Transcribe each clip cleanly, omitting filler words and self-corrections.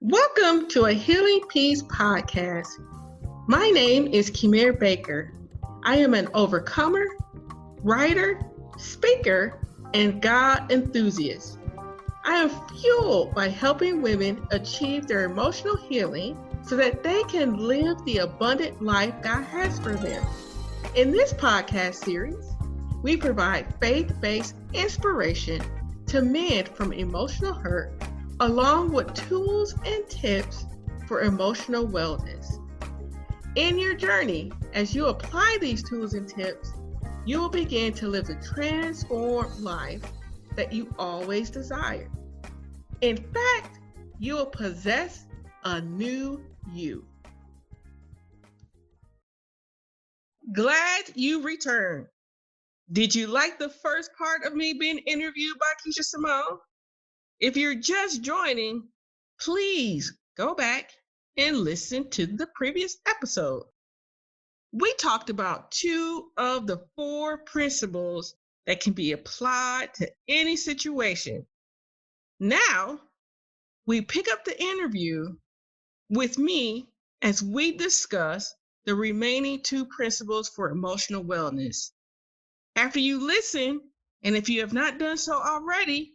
Welcome to a Healing Peace podcast. My name is Kimir Baker. I am an overcomer, writer, speaker, and God enthusiast. I am fueled by helping women achieve their emotional healing so that they can live the abundant life God has for them. In this podcast series, we provide faith-based inspiration to mend from emotional hurt, along with tools and tips for emotional wellness. In your journey, as you apply these tools and tips, you will begin to live the transformed life that you always desired. In fact, you will possess a new you. Glad you returned. Did you like the first part of me being interviewed by Keisha Simone? If you're just joining, please go back and listen to the previous episode. We talked about 2 of the 4 principles that can be applied to any situation. Now, we pick up the interview with me as we discuss the remaining 2 principles for emotional wellness. After you listen, and if you have not done so already,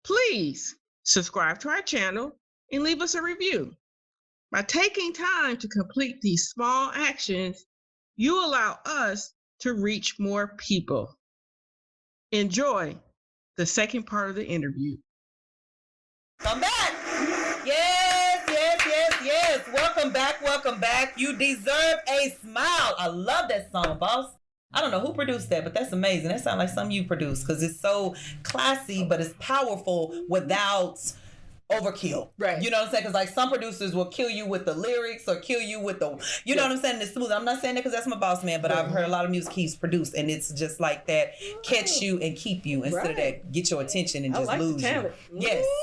please subscribe to our channel and leave us a review. By taking time to complete these small actions, you allow us to reach more people. Enjoy the second part of the interview. Come back. Yes. Welcome back. You deserve a smile. I love that song, boss. I don't know who produced that, but that's amazing. That sounds like something you produced because it's so classy, but it's powerful without overkill. Right. You know what I'm saying? Because like some producers will kill you with the lyrics or kill you with the, you know what I'm saying? It's smooth. I'm not saying that because that's my boss man, but I've heard a lot of music he's produced and it's just like that, catch you and keep you instead of that, get your attention and just lose you.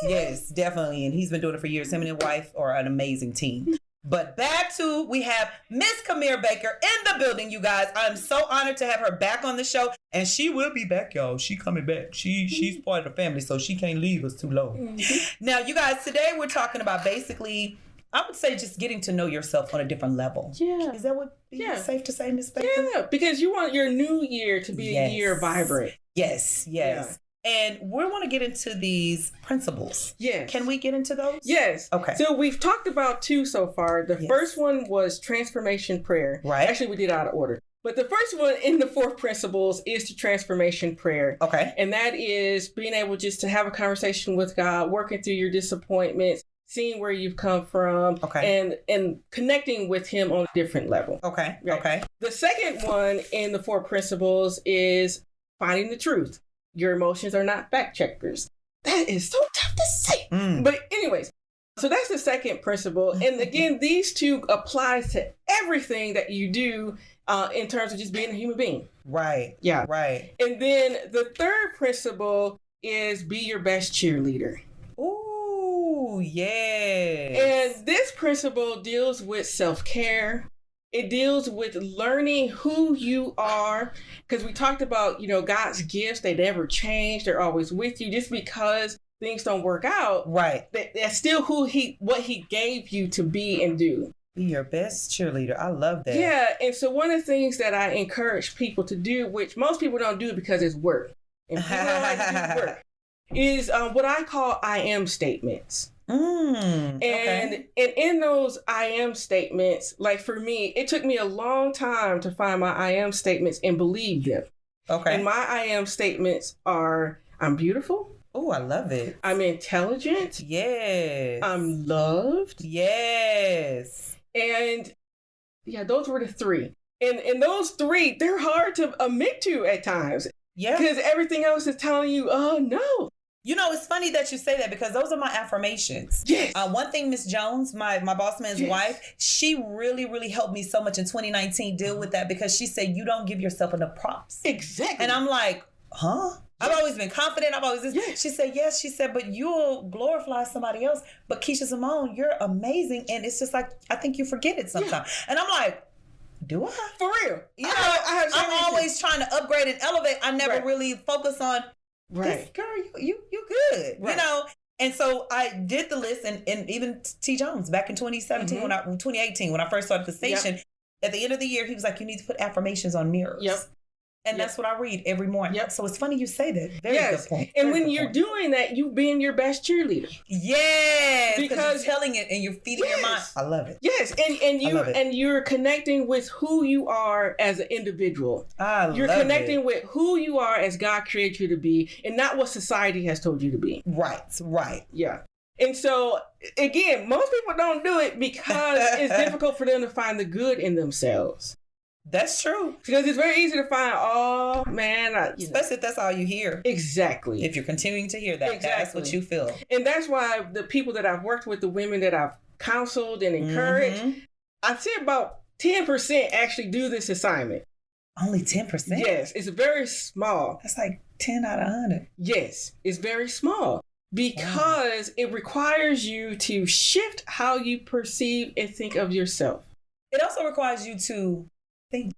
Yes, definitely. And he's been doing it for years. Him and his wife are an amazing team. But back to, we have Miss Kimir Baker in the building, you guys. I'm so honored to have her back on the show. And she will be back, y'all. She coming back. She's part of the family, so she can't leave us too long. Now, you guys, today we're talking about basically, I would say just getting to know yourself on a different level. Yeah. Is that what safe to say, Miss Baker? Yeah, because you want your new year to be a year vibrant. Yes. Yeah. And we want to get into these principles. Yes. Can we get into those? Yes. Okay. So we've talked about 2 so far. The first one was transformation prayer. Right. Actually, we did out of order. But the first one in the 4 principles is the transformation prayer. Okay. And that is being able just to have a conversation with God, working through your disappointments, seeing where you've come from, and connecting with him on a different level. Okay. Right. Okay. The second one in the 4 principles is finding the truth. Your emotions are not fact checkers. That is so tough to say. But anyways, so that's the second principle. And again, these 2 apply to everything that you do in terms of just being a human being. Right. Yeah. Right. And then the third principle is be your best cheerleader. Ooh, yeah. And this principle deals with self-care. It deals with learning who you are, because we talked about, God's gifts, they never change. They're always with you. Just because things don't work out, right? That's still what he gave you to be and do. Be your best cheerleader. I love that. Yeah, and so one of the things that I encourage people to do, which most people don't do because it's work, and people don't like to do work, is what I call I am statements. And in those I am statements, like for me, it took me a long time to find my I am statements and believe them. Okay. And my I am statements are, I'm beautiful. Oh, I love it. I'm intelligent. Yes. I'm loved. Yes. And those were the 3. And those 3, they're hard to admit to at times. Yeah. Because everything else is telling you, oh no. You know, it's funny that you say that because those are my affirmations. Yes. One thing, Miss Jones, my boss man's wife, she really, really helped me so much in 2019 deal with that because she said, you don't give yourself enough props. Exactly. And I'm like, huh? I've always been confident. I've always She said, yes. She said, but you'll glorify somebody else. But Keisha Simone, you're amazing. And it's just like, I think you forget it sometimes. Yeah. And I'm like, do I? For real. You know, I'm always trying to upgrade and elevate. I never really focus on, this girl, you good. Right. You know, And so I did the list, and even T. Jones back in 2017, 2018, when I first started the station, at the end of the year, he was like, you need to put affirmations on mirrors. Yep. And that's what I read every morning. Yep. So it's funny you say that. Very good point. And when you're doing that, you being your best cheerleader. Yes. Because you're telling it and you're feeding your mind. I love it. Yes. And you're connecting with who you are as an individual. You're connecting with who you are as God created you to be, and not what society has told you to be. Right. Yeah. And so, again, most people don't do it because it's difficult for them to find the good in themselves. That's true. Because it's very easy to find, especially if that's all you hear. Exactly. If you're continuing to hear that, that's what you feel. And that's why the people that I've worked with, the women that I've counseled and encouraged, I'd say about 10% actually do this assignment. Only 10%? Yes. It's very small. That's like 10 out of 100. Yes. It's very small. Because it requires you to shift how you perceive and think of yourself. It also requires you to think.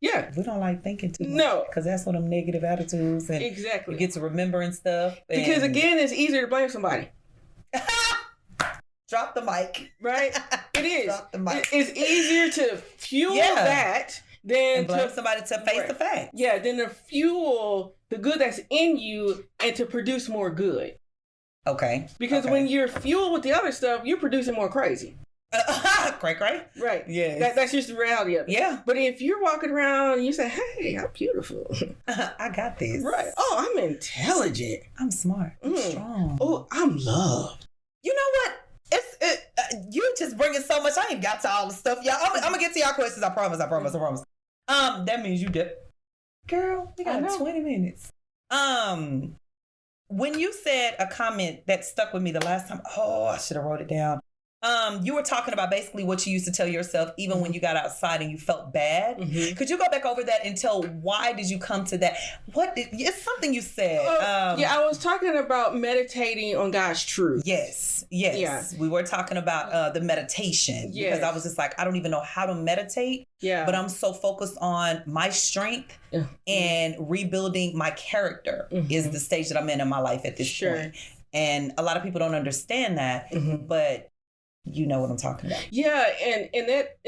Yeah. We don't like thinking too much. No. Because that's one of them negative attitudes. And exactly. You get to remembering stuff. Because again, it's easier to blame somebody. Drop the mic. Right? It is. Drop the mic. It's easier to fuel that than blame somebody to face the fact. Yeah, than to fuel the good that's in you and to produce more good. Okay. Because when you're fueled with the other stuff, you're producing more crazy. Cray. Right. Yeah. That's just the reality of it. Yeah. But if you're walking around and you say, hey, I'm beautiful. I got this. Right. Oh, I'm intelligent. I'm smart. I'm strong. Oh, I'm loved. You know what? You just bringing so much. I ain't got to all the stuff, y'all. I'm gonna get to y'all questions. I promise. That means you dip. Girl, we got 20 minutes. When you said a comment that stuck with me the last time, I should have wrote it down. You were talking about basically what you used to tell yourself even when you got outside and you felt bad. Could you go back over that and tell why did you come to that? It's something you said. I was talking about meditating on God's truth. Yes. Yeah. We were talking about the meditation because I was just like, I don't even know how to meditate. Yeah. But I'm so focused on my strength and rebuilding my character is the stage that I'm in my life at this point. And a lot of people don't understand that, but you know what I'm talking about. Yeah, and in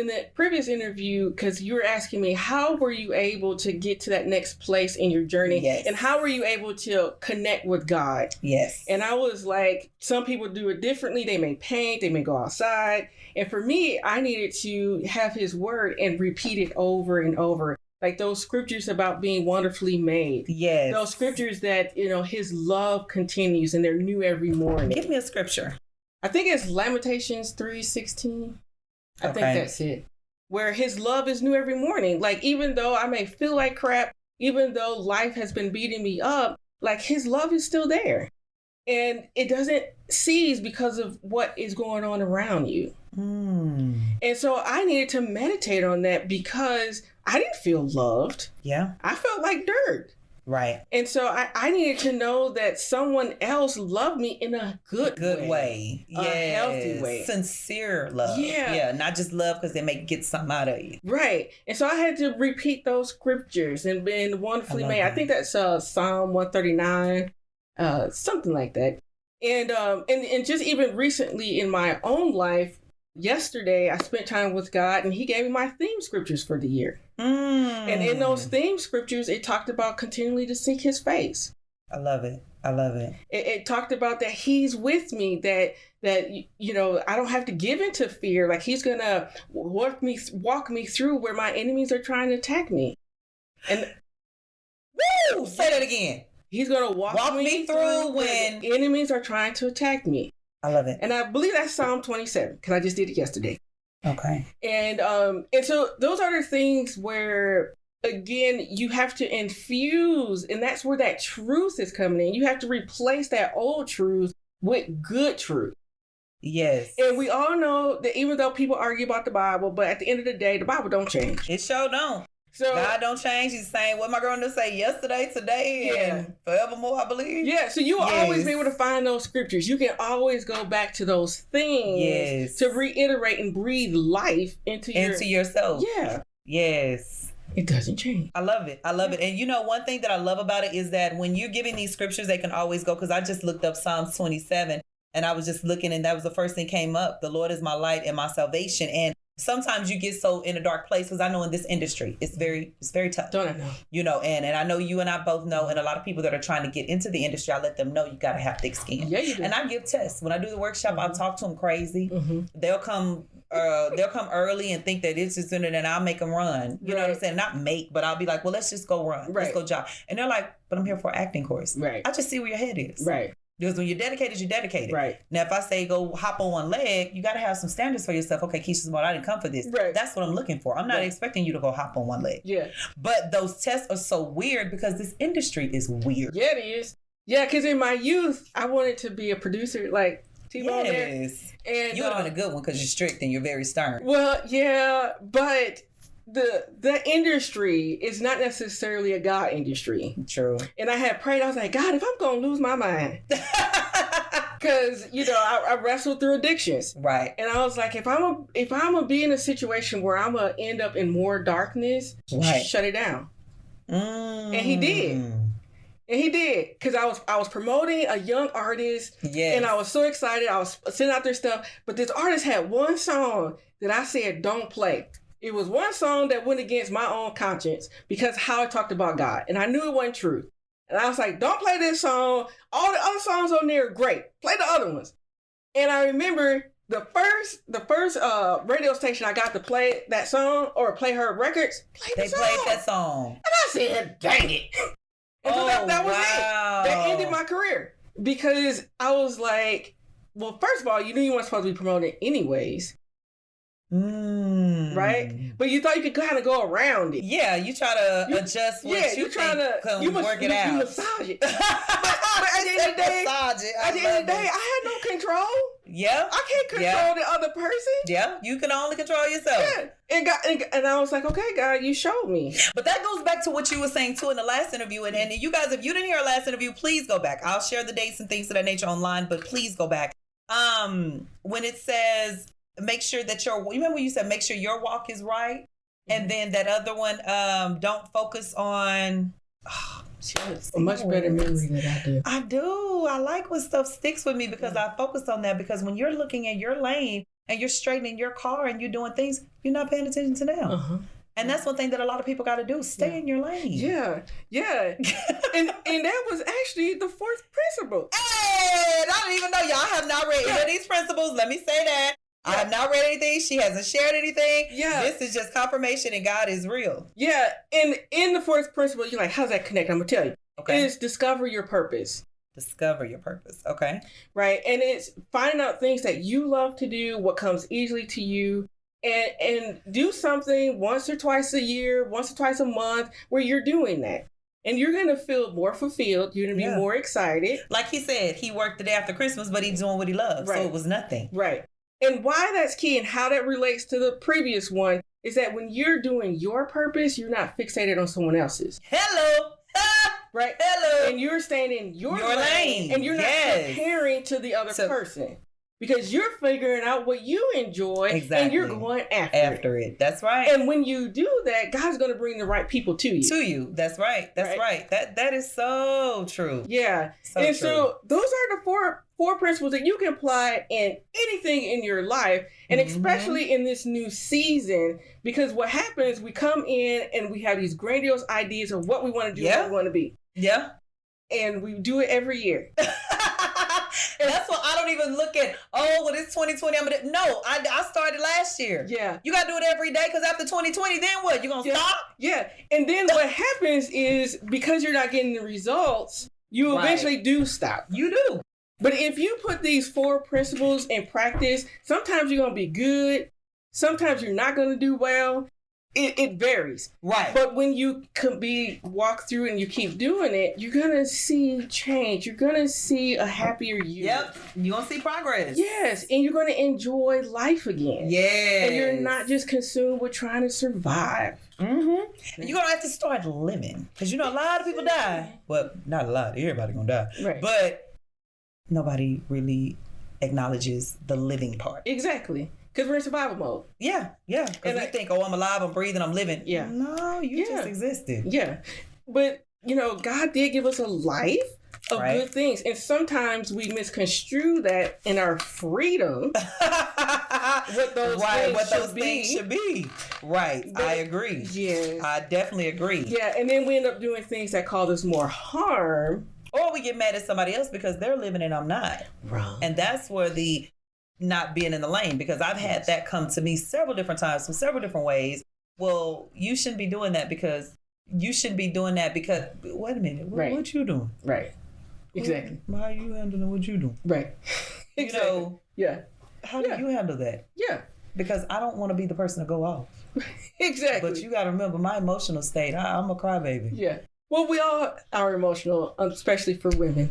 that previous interview, because you were asking me, how were you able to get to that next place in your journey? Yes. And how were you able to connect with God? Yes. And I was like, some people do it differently. They may paint, they may go outside. And for me, I needed to have his word and repeat it over and over. Like those scriptures about being wonderfully made. Yes. Those scriptures that, his love continues and they're new every morning. Give me a scripture. I think it's Lamentations 3:16. I think that's it. Where his love is new every morning. Like, even though I may feel like crap, even though life has been beating me up, like his love is still there. And it doesn't cease because of what is going on around you. And so I needed to meditate on that because I didn't feel loved. Yeah. I felt like dirt. Right. And so I needed to know that someone else loved me in a good way. A healthy way. Sincere love. Yeah. Not just love because they may get something out of you. Right. And so I had to repeat those scriptures and been wonderfully made. I think that's Psalm 139, something like that. And just even recently in my own life, yesterday I spent time with God and he gave me my theme scriptures for the year. And in those theme scriptures, it talked about continually to seek his face. I love it. It talked about that he's with me, that I don't have to give into fear. Like he's going to walk me through where my enemies are trying to attack me. And say that again. He's going to walk me through when enemies are trying to attack me. I love it. And I believe that's Psalm 27 because I just did it yesterday. Okay. And so those are the things where, again, you have to infuse, and that's where that truth is coming in. You have to replace that old truth with good truth. Yes. And we all know that even though people argue about the Bible, but at the end of the day, the Bible don't change. It sure don't. So God don't change. He's saying what my girl to say yesterday, today, and forevermore, I believe. Yeah. So you will always be able to find those scriptures. You can always go back to those things to reiterate and breathe life into yourself. Yeah. Yes. It doesn't change. I love it. I love it. And you know, one thing that I love about it is that when you're giving these scriptures, they can always go, because I just looked up Psalms 27 and I was just looking, and that was the first thing came up. The Lord is my light and my salvation. And sometimes you get so in a dark place, because I know in this industry, it's very tough. Don't I know? You know, and I know you and I both know, and a lot of people that are trying to get into the industry, I let them know you got to have thick skin. Yeah, you do. And I give tests. When I do the workshop, I'll talk to them crazy. They'll come early and think that it's just in it, and I'll make them run. You know what I'm saying? Not make, but I'll be like, well, let's just go run. Let's go jog. And they're like, but I'm here for an acting course. Right. I just see where your head is. Right. Because when you're dedicated, you're dedicated. Right. Now, if I say go hop on one leg, you got to have some standards for yourself. Okay, Keisha Smart, I didn't come for this. Right. That's what I'm looking for. I'm not expecting you to go hop on one leg. Yeah. But those tests are so weird because this industry is weird. Yeah, it is. Yeah, because in my youth, I wanted to be a producer like T-Bone there. And you would have been a good one because you're strict and you're very stern. Well, yeah, but the industry is not necessarily a God industry. True. And I had prayed, I was like, God, if I'm going to lose my mind. Because, you know, I wrestled through addictions. Right. And I was like, if I'm gonna be in a situation where I'm going to end up in more darkness, shut it down. And he did. And he did. Because I was promoting a young artist. Yes. And I was so excited. I was sending out their stuff. But this artist had one song that I said, don't play. It was one song that went against my own conscience because how I talked about God. And I knew it wasn't true. And I was like, don't play this song. All the other songs on there are great. Play the other ones. And I remember the first radio station I got to play that song or play her records, they played that song. And I said, dang it. And so that was it. That ended my career. Because I was like, well, first of all, you knew you weren't supposed to be promoting anyways. Right? But you thought you could kind of go around it. Yeah, you try to adjust what you trying to work it out. You massage it. but at the end of the day, I had no control. Yeah. I can't control the other person. Yeah, you can only control yourself. Yeah. And I was like, okay, God, you showed me. But that goes back to what you were saying too in the last interview. And you guys, if you didn't hear our last interview, please go back. I'll share the dates and things of that nature online, but please go back. When it says, make sure that you remember when you said make sure your walk is right, and then that other one, don't focus on. A much better memory than I do. I do. I like when stuff sticks with me because I focused on that. Because when you're looking at your lane and you're straightening your car and you're doing things, you're not paying attention to them. And that's one thing that a lot of people got to do. Stay in your lane. Yeah. and that was actually the fourth principle. Hey, I don't even know. Y'all have not read any of these principles. Let me say that. I have not read anything. She hasn't shared anything. Yeah. This is just confirmation and God is real. Yeah. And in the fourth principle, you're like, how's that connect? I'm going to tell you. Okay. It's discover your purpose. Discover your purpose. Okay. Right. And it's finding out things that you love to do, what comes easily to you, and do something once or twice a year, once or twice a month where you're doing that. And you're going to feel more fulfilled. You're going to be more excited. Like he said, he worked the day after Christmas, but he's doing what he loves. Right. So it was nothing. Right. And why that's key and how that relates to the previous one is that when you're doing your purpose, you're not fixated on someone else's. Hello. Right? Hello. And you're staying in your lane. And you're not comparing to the other person. Because you're figuring out what you enjoy and you're going after it. That's right. And when you do that, God's going to bring the right people to you. That's right. That's right. That is so true. Yeah. So those are the four principles that you can apply in anything in your life, and especially in this new season, because what happens, we come in and we have these grandiose ideas of what we want to do, what we want to be. Yeah. And we do it every year. That's why I don't even look at, it's 2020. No, I started last year. Yeah. You got to do it every day because after 2020, then what? You going to stop? Yeah. And then what happens is because you're not getting the results, you eventually do stop. You do. But if you put these four principles in practice, sometimes you're going to be good. Sometimes you're not going to do well. It varies. Right. But when you walk through and you keep doing it, you're going to see change. You're going to see a happier you. Yep. You're going to see progress. Yes. And you're going to enjoy life again. Yes. And you're not just consumed with trying to survive. Mm-hmm. You're going to have to start living. Because, a lot of people die. Well, not a lot. Everybody going to die. Right. But nobody really acknowledges the living part. Exactly. Because we're in survival mode. Yeah. Because we think, oh, I'm alive, I'm breathing, I'm living. Yeah. No, you just existed. Yeah. But, God did give us a life of good things. And sometimes we misconstrue that in our freedom. What those things should be. Right. But, I agree. Yes. I definitely agree. Yeah. And then we end up doing things that cause us more harm. Or we get mad at somebody else because they're living and I'm not. Wrong. And that's where the not being in the lane, because I've had that come to me several different times from several different ways. Well, you shouldn't be doing that because wait a minute, what you doing? Right. Exactly. How you handling what you doing? Right. Exactly. How do you handle that? Yeah. Because I don't want to be the person to go off. Exactly. But you got to remember my emotional state. I'm a crybaby. Yeah. Well, we all are emotional, especially for women.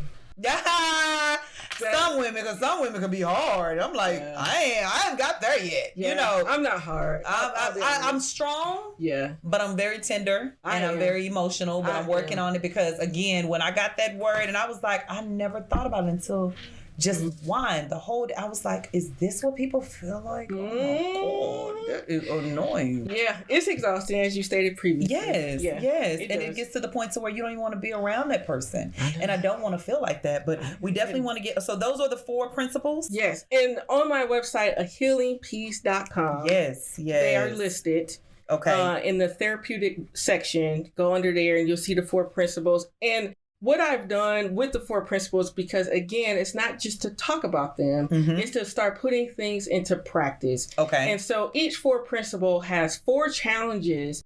Some women can be hard. I'm like, I ain't got there yet. Yeah. I'm not hard. I'm strong. Yeah. But I'm very tender and I'm very emotional. But I'm working on it because, again, when I got that word and I was like, I never thought about it until just wine the whole day. I was like, is this what people feel like? Oh my God, that is annoying. Yeah, it's exhausting, as you stated previously. Yes. It gets to the point to where you don't even want to be around that person. And I don't want to feel like that, but we definitely want to get, so those are the 4 principles? Yes, and on my website, ahealingpeace.com. Yes. They are listed. Okay. In the therapeutic section, go under there and you'll see the 4 principles. And what I've done with the 4 principles, because again, it's not just to talk about them, it's to start putting things into practice. Okay. And so each 4 principle has 4 challenges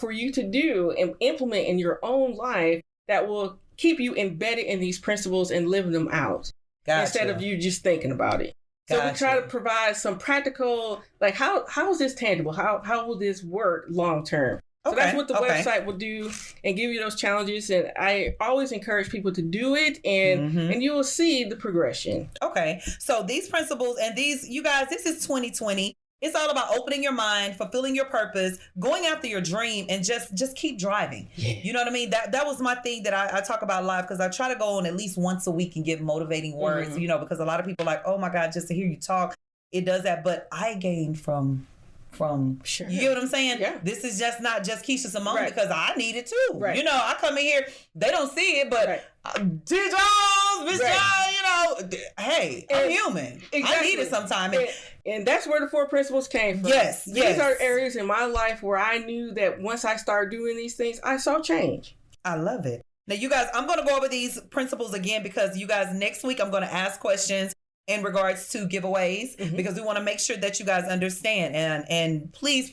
for you to do and implement in your own life that will keep you embedded in these principles and living them out. Gotcha. Instead of you just thinking about it. So we try to provide some practical, like how is this tangible? How will this work long term? So that's what the website will do and give you those challenges. And I always encourage people to do it and you will see the progression. Okay. So these principles and these, you guys, this is 2020. It's all about opening your mind, fulfilling your purpose, going after your dream, and just keep driving. Yeah. You know what I mean? That was my thing that I talk about live, because I try to go on at least once a week and give motivating words, because a lot of people are like, oh my God, just to hear you talk, it does that. But I gained from sure. You get what I'm saying? Yeah. This is just not just Keisha Simone because I need it too. Right. I come in here, they don't see it, but T. Jones, Miss Jones, hey, I'm human. Exactly. I need it sometime. And that's where the 4 principles came from. Yes. These are areas in my life where I knew that once I started doing these things, I saw change. I love it. Now, you guys, I'm going to go over these principles again because you guys, next week, I'm going to ask questions in regards to giveaways because we want to make sure that you guys understand. And please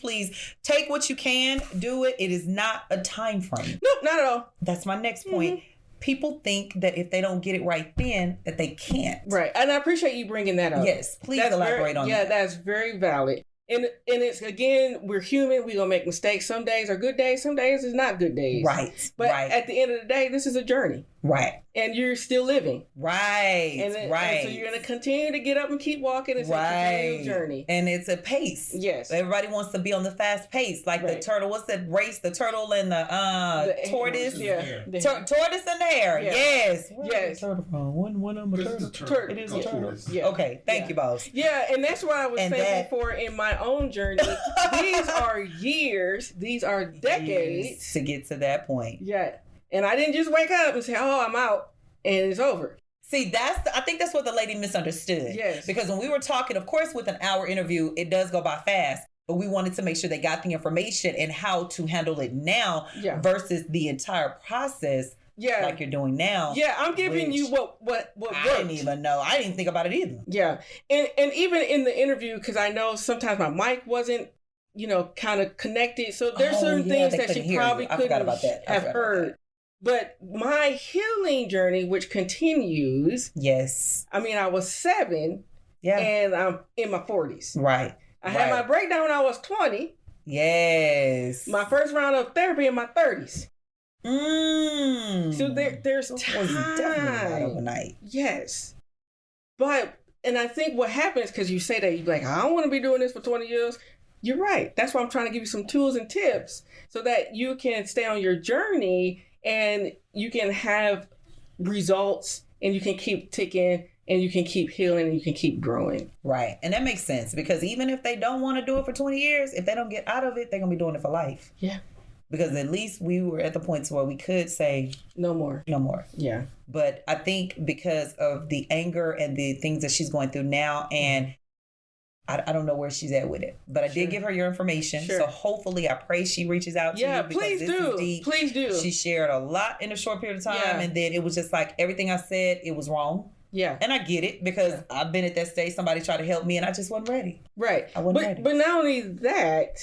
take what you can, do it. It is not a time frame. Nope, not at all. That's my next point. People think that if they don't get it right then, that they can't. Right. And I appreciate you bringing that up. Yes, please elaborate on that. Yeah, that's very valid. And it's, again, we're human. We're going to make mistakes. Some days are good days. Some days is not good days. Right. But at the end of the day, this is a journey. Right. And you're still living. Right. And so you're going to continue to get up and keep walking. It's a continual journey. And it's a pace. Yes. Everybody wants to be on the fast pace. Like the turtle. What's that race? The turtle and the tortoise? Yeah. Tortoise and the hare. Yeah. Yes. Yes. Turtle from? One of them a turtle. It is a turtle. Yeah. Okay. Thank you, boss. Yeah. And that's what I was saying before in my own journey. These are years. These are decades. To get to that point. Yeah. And I didn't just wake up and say, oh, I'm out and it's over. See, I think that's what the lady misunderstood. Yes. Because when we were talking, of course, with an hour interview, it does go by fast. But we wanted to make sure they got the information and how to handle it now versus the entire process like you're doing now. Yeah, I'm giving you what I didn't even know. I didn't think about it either. Yeah. And even in the interview, because I know sometimes my mic wasn't, kind of connected. So there's certain things that she probably couldn't have heard. But my healing journey, which continues. Yes. I mean, I was 7 and I'm in my 40s. Right. I had my breakdown when I was 20. Yes. My first round of therapy in my 30s. So there's time. Definitely not overnight. Yes. And I think what happens, because you say that, you're like, I don't want to be doing this for 20 years. You're right. That's why I'm trying to give you some tools and tips so that you can stay on your journey and you can have results and you can keep ticking and you can keep healing and you can keep growing. Right. And that makes sense because even if they don't want to do it for 20 years, if they don't get out of it, they're going to be doing it for life. Yeah. Because at least we were at the points where we could say no more. Yeah. But I think because of the anger and the things that she's going through now, and I don't know where she's at with it, but I did give her your information. So hopefully I pray she reaches out to you. Yeah, please do. Please do. She shared a lot in a short period of time. And then it was just like everything I said, it was wrong. Yeah. And I get it because I've been at that stage. Somebody tried to help me and I just wasn't ready. Right. I wasn't ready. But not only that,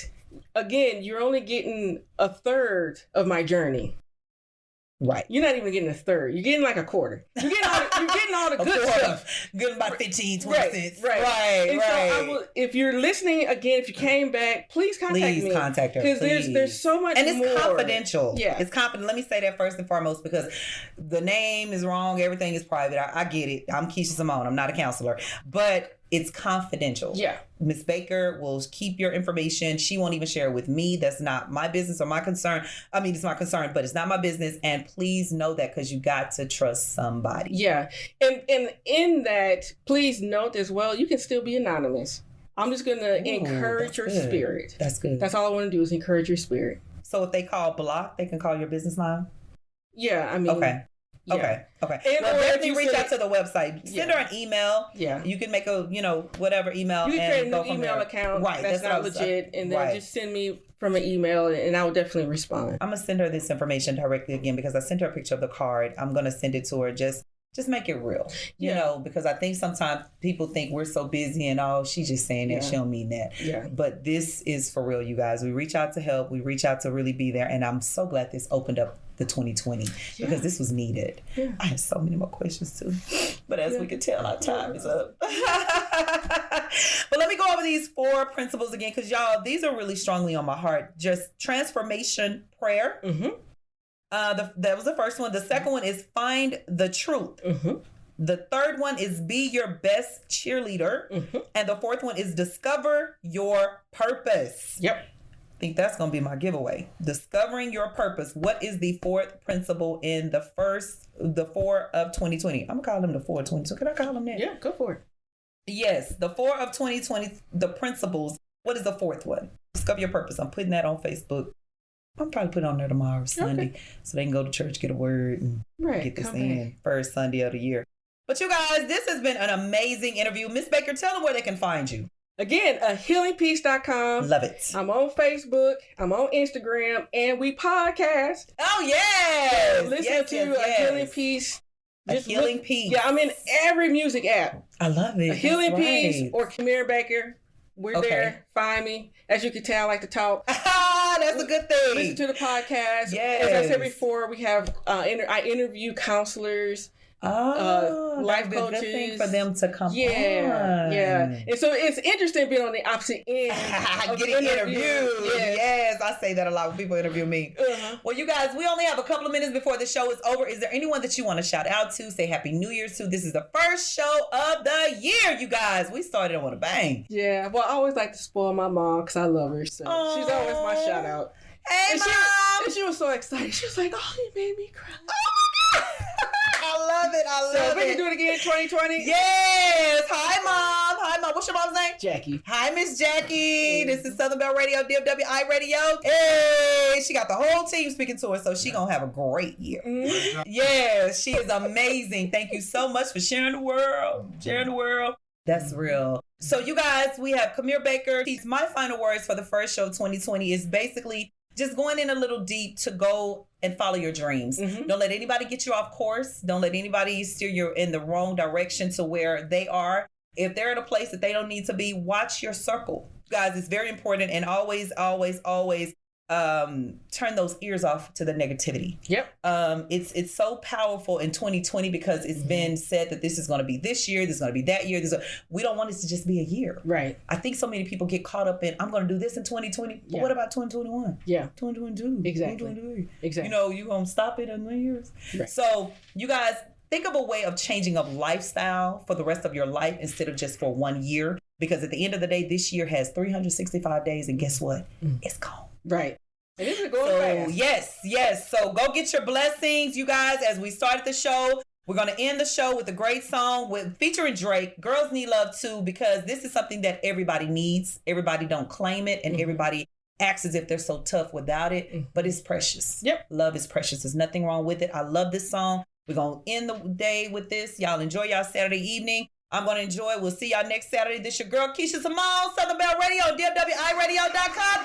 again, you're only getting a third of my journey. Right. You're not even getting a third. You're getting like a quarter. You're getting all the good stuff. Getting about 15, 20 cents. Right. And so I will, if you're listening again, if you came back, please contact me. Please contact her. Because there's so much more. And it's confidential. Yeah. It's confidential. Let me say that first and foremost because the name is wrong. Everything is private. I get it. I'm Keisha Simone. I'm not a counselor. But it's confidential. Yeah. Miss Baker will keep your information. She won't even share it with me. That's not my business or my concern. I mean, it's my concern, but it's not my business. And please know that because you got to trust somebody. Yeah. And in that, please note as well, you can still be anonymous. I'm just going to encourage your spirit. That's good. That's all I want to do is encourage your spirit. So if they call block, they can call your business line? Yeah. I mean. Okay. Yeah. Okay. And well, definitely reach out to the website. Send her an email. Yeah. You can make a, whatever email. You can create an email account. Right. That's not legit. And then just send me from an email and I will definitely respond. I'm going to send her this information directly again because I sent her a picture of the card. I'm going to send it to her. Just make it real, you know, because I think sometimes people think we're so busy and she's just saying that. She don't mean that. Yeah. But this is for real, you guys. We reach out to help. We reach out to really be there. And I'm so glad this opened up the 2020 because this was needed. Yeah. I have so many more questions too. But as we can tell, our time is up. But let me go over these 4 principles again because y'all, these are really strongly on my heart. Just transformation prayer. Mm-hmm. That was the first one. The second one is find the truth. Mm-hmm. The third one is be your best cheerleader. Mm-hmm. And the fourth one is discover your purpose. Yep. I think that's going to be my giveaway. Discovering your purpose. What is the fourth principle in the 4 of 2020? I'm going to call them the 4 of 2020. Can I call them that? Yeah, go for it. Yes, the 4 of 2020, the principles. What is the fourth one? Discover your purpose. I'm putting that on Facebook. I'm probably put it on there tomorrow, Sunday, so they can go to church, get a word, and get this in first Sunday of the year. But you guys, this has been an amazing interview. Miss Baker, tell them where they can find you. Again, healingpeace.com. Love it. I'm on Facebook. I'm on Instagram, and we podcast. Oh yes, listen to A Healing Peace. A Healing Peace. Yeah, I'm in every music app. I love it. A Healing Peace or Kamir Baker. We're there. Find me. As you can tell, I like to talk. That's a good thing. Listen to the podcast. Yes. As I said before, we have I interview counselors, life coaches. Good thing for them to come on. Yeah. And so it's interesting being on the opposite end of getting interviewed. Yes, I say that a lot when people interview me. Uh-huh. Well, you guys, we only have a couple of minutes before the show is over. Is there anyone that you want to shout out to? Say Happy New Year to? This is the first show of the year, you guys. We started on a bang. Yeah. Well, I always like to spoil my mom because I love her. So she's always my shout out. Hey, Mom! She was so excited. She was like, "Oh, you made me cry." I love it. So we can do it again in 2020. Yes. Hi, Mom. What's your mom's name? Jackie. Hi, Miss Jackie. This is Southern Bell Radio, DFWI Radio. Hey, she got the whole team speaking to her, so she gonna have a great year. Mm-hmm. Yes, she is amazing. Thank you so much for sharing the world. That's real. So you guys, we have Kamir Baker. My final words for the first show of 2020 is basically just going in a little deep to go and follow your dreams. Mm-hmm. Don't let anybody get you off course. Don't let anybody steer you in the wrong direction to where they are. If they're in a place that they don't need to be, watch your circle. Guys, it's very important, and always turn those ears off to the negativity. Yep. It's so powerful in 2020 because it's been said that this is going to be this year, this is going to be that year. We don't want it to just be a year. Right. I think so many people get caught up in, I'm going to do this in 2020. But what about 2021? Yeah. 2022. Exactly. 2023. Exactly. You going to stop it in 1 year? Right. So you guys, think of a way of changing up lifestyle for the rest of your life instead of just for 1 year. Because at the end of the day, this year has 365 days, and guess what? It's gone. Right. And this is going fast. Yes. So go get your blessings, you guys, as we started the show. We're going to end the show with a great song featuring Drake, Girls Need Love Too, because this is something that everybody needs. Everybody don't claim it, and everybody acts as if they're so tough without it, but it's precious. Yep. Love is precious. There's nothing wrong with it. I love this song. We're going to end the day with this. Y'all enjoy y'all Saturday evening. I'm going to enjoy it. We'll see y'all next Saturday. This your girl, Keisha Simone, Southern Bell Radio, DFWIRadio.com.